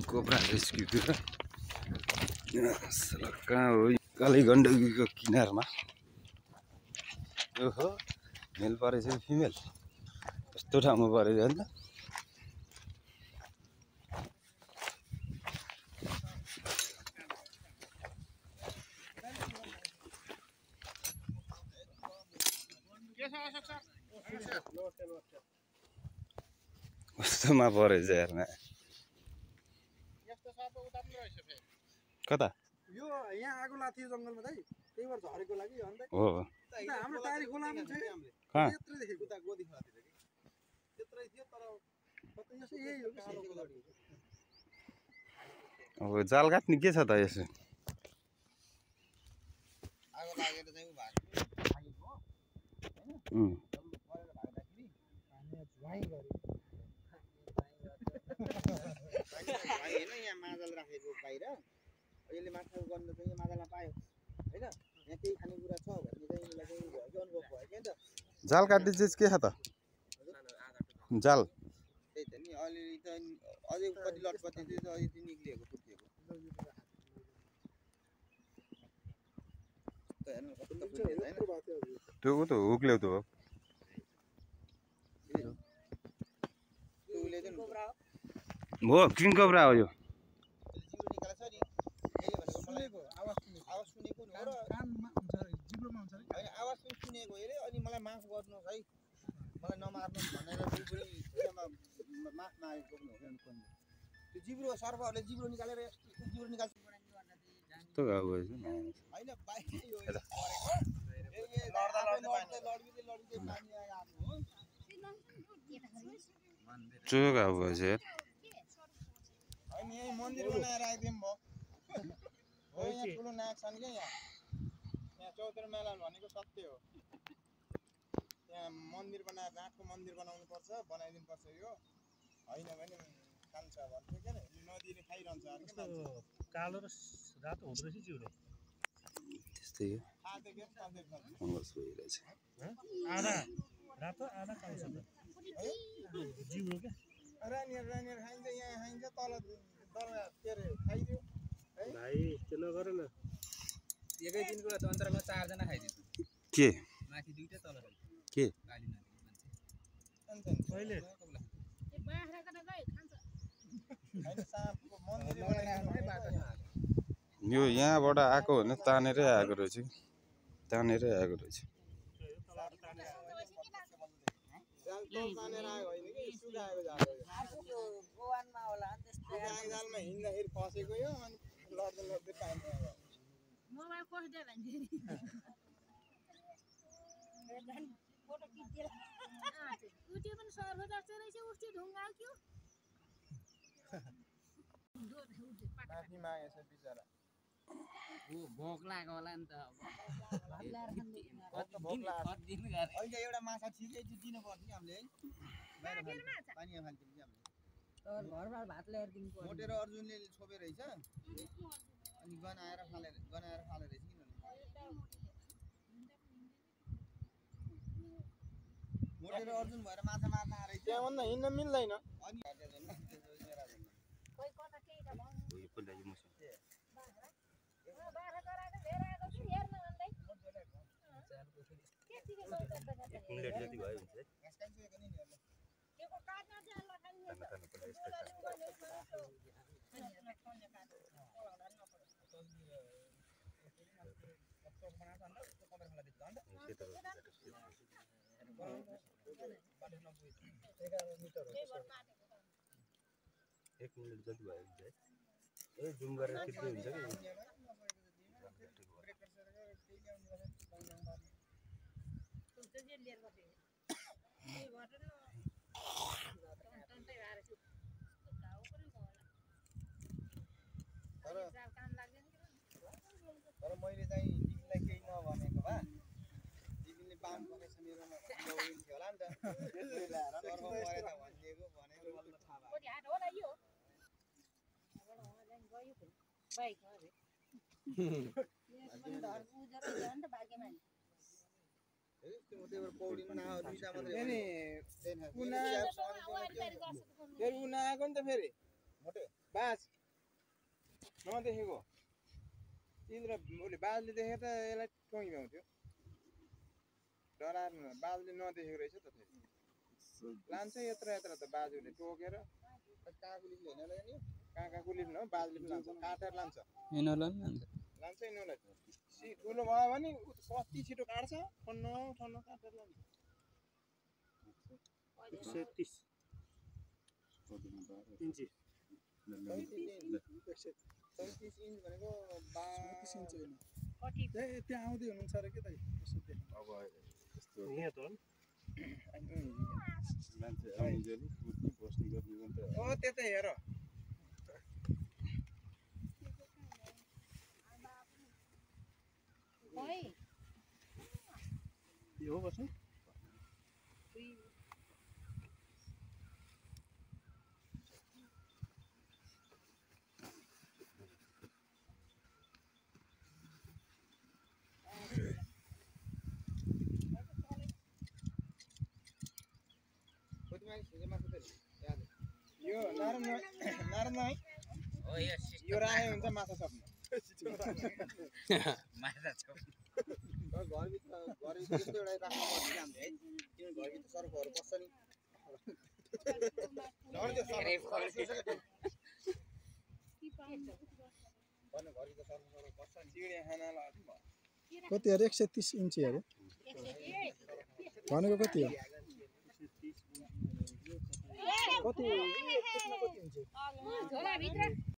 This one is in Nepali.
कोब्रा रेस्क्यूतिर कहाँ हो काली गण्डकीको किनारमा ओहो मेल परेछ फिमेल यस्तो ठाउँमा परेछ नि त कस्तोमा परेछ हेर्न कता यो यहाँ आगो लाग्थ्यो जंगलमा दाइ त्यही भएर झरेको लागि हो हो हाम्रो टारी खोलामा छ कहाँ त्यत्रै देखेको उता गोदी खोलातिर कि त्यत्रै थियो तर कतै यसो यही हो कि कालो गोदी अब जाल काट्ने के छ त यसो आगो लागेर चाहिँ उ भएको हैन परेर भाग्दाखेरि पानी झ्वाइ गरे भाइ हैन यहाँ मादल राखेको बाहिर यसले माछा गर्न चाहिँ मादलमा पायो हैन यहाँ केही खानेकुरा छ भन्ने चाहिँ यसलाई चाहिँ भयो कि अनुभव भयो के त जाल काट्ने चिज के छ त जाल त्यही त नि अलिअलि त अझै कति लटपट्टि थियो त अझै त्यो निक्लिएको फुर्किएको त हेर्नु कस्तो फुर्किएको हैन त्यो उ त हुक्ले त हो उसले चाहिँ हो किङ कोब्रा हो यो जिब्रो निकालेछ नि यसले भनेको मलाई आवाज सुनेको नि हो र कानमा हुन्छ जिब्रोमा हुन्छ हैन आवाज पनि सुनेको हेरे अनि मलाई माफ गर्नुहोस् है मलाई नमार्नुहोस् भनेर माफ मागेको पनि हो त्यो जिब्रो सर्पहरूले जिब्रो निकालेर जिब्रो निकाल्छ कस्तो गाउँ भएछ हैन बाइक यो लड्दा लड्दै पानी आएको हो चो गाउँ भएछ यार अनि यही मन्दिर बनाएर आइदिउँ भयो हो यहाँ ठुलो नाक छन् क्या यहाँ चौधरी मेला भनेको सत्य हो त्यहाँ मन्दिर बनाएर नाकको मन्दिर बनाउनु पर्छ बनाइदिनु पर्छ यो होइन भने खान्छ भन्थ्यो क्या नदीले खाइरहन्छ अरे के कालो र रातो हुँदो रहेछ जिउरो त्यस्तै हो खाँदै के खाँदै फङ्गस भइरहेछ आधा रातो आधा कालो छ जिउरो क्या रानियर खाइन्छ यहाँ खाइन्छ तल दरबार के अरे खाइदियो है भाइ त्यो नगर न एकै दिनको अन्तरमा 4 जना खाइदिन्छ के माथि दुईटा तल के काली नदी अन्त अहिले हैन साँपको मन्दिर बनाएर बाटो यो यहाँबाट आएको भने तानेरै आएको रहेछ तानेरै आएको रहेछ तानेर आयो होइन कि सुकाएको जाल गोवानमा होला अनि त्यस्तो जालमा हिँड्दाखेरि फसेको यो अनि लड्दै पानी आयो मोबाइल खोज्दै भन्थे फोटो खिच्दिएर उठ्यो पनि सर्व जस्तो रहेछ उठ्यो ढुङ्गा क्यों माथि मागेछ बिचरा भोक लाग्यो होला नि त कस्तो भोक लाग्यो अहिले एउटा माछा ठिकै थियो दिनु पर्छ कि हामीले है बाहिर पानी फाल्थ्यौँ कि हामीले घरमा भात ल्याएर दिनु पर्यो मोटेर अर्जुनले छोपे रहेछ अनि गनाएर फाले रहेछ मोटेर अर्जुन भएर माछा मार्न आएर त्यहाँ भन्दा हिँड्न मिल्दैन अनि कोही कता केही त भन्नु यो पनि दाजु मसँग बाह्र गराएको धेरै आएको छु हेर्न भन्दै के ठिकै एक मिनेट जति भयो हुन्छ है घाँस काटिसकेको नि हेर्नु केको काट्न चाहिँ लखानी खाना पर्ला यस्तो एक मिनेट जति भयो हुन्छ है ए जुम गरेर खिच्दै हुन्छ कि तर मैले चाहिँ तिमीलाई केही नभनेको भए तिमीले पाम परेछ मेरोमा थियो होला नि त भनेको बल्ल थाहा भयो कोही हाट होला यो बाइक अरे पौडी दुईटा मात्रै फेरि उना आएको नि त फेरि मोटे बाज नदेखेको तिम्रो उसले बाजले देखेर त यसलाई टोङ्गी भ्याउँथ्यो डराएर बाजले नदेखेको रहेछ त फेरि लान्छ यत्र यत्र त बाजुले टोकेर काकुलीले होइन नि कहाँ कुलीले हो बाजले पनि लान्छ काटेर लान्छ यिनीहरूलाई लान्छ यिनीहरूलाई ठुलो भयो भने कति छिटो काट्छ ठन्न ठन्न काटेर लान्छ 130 इन्ची 35 इन्च भनेको 32 इन्च होइन कति त्यहाँ आउँदै हुनुहुन्छ र के त अब यस्तो यहाँ त हो मान्छे आउनुजेली कुद्ने बस्ने गर्ने भने त ओ त्यतै हेर ओइ यो हो बस्नु यो नारायण है हो यो राखे हुन्छ माछा सक्नु माछा छ घरभित्र यस्तो एउटा राख्नु पर्छ हामीले है किनभने घरभित्र सर्फहरू बस्छ नि घरभित्र सर्फ बस्छ नि चिडिया खानालाई कति अरे 130 इन्ची अरे भनेको कति हो कति झोला भित्र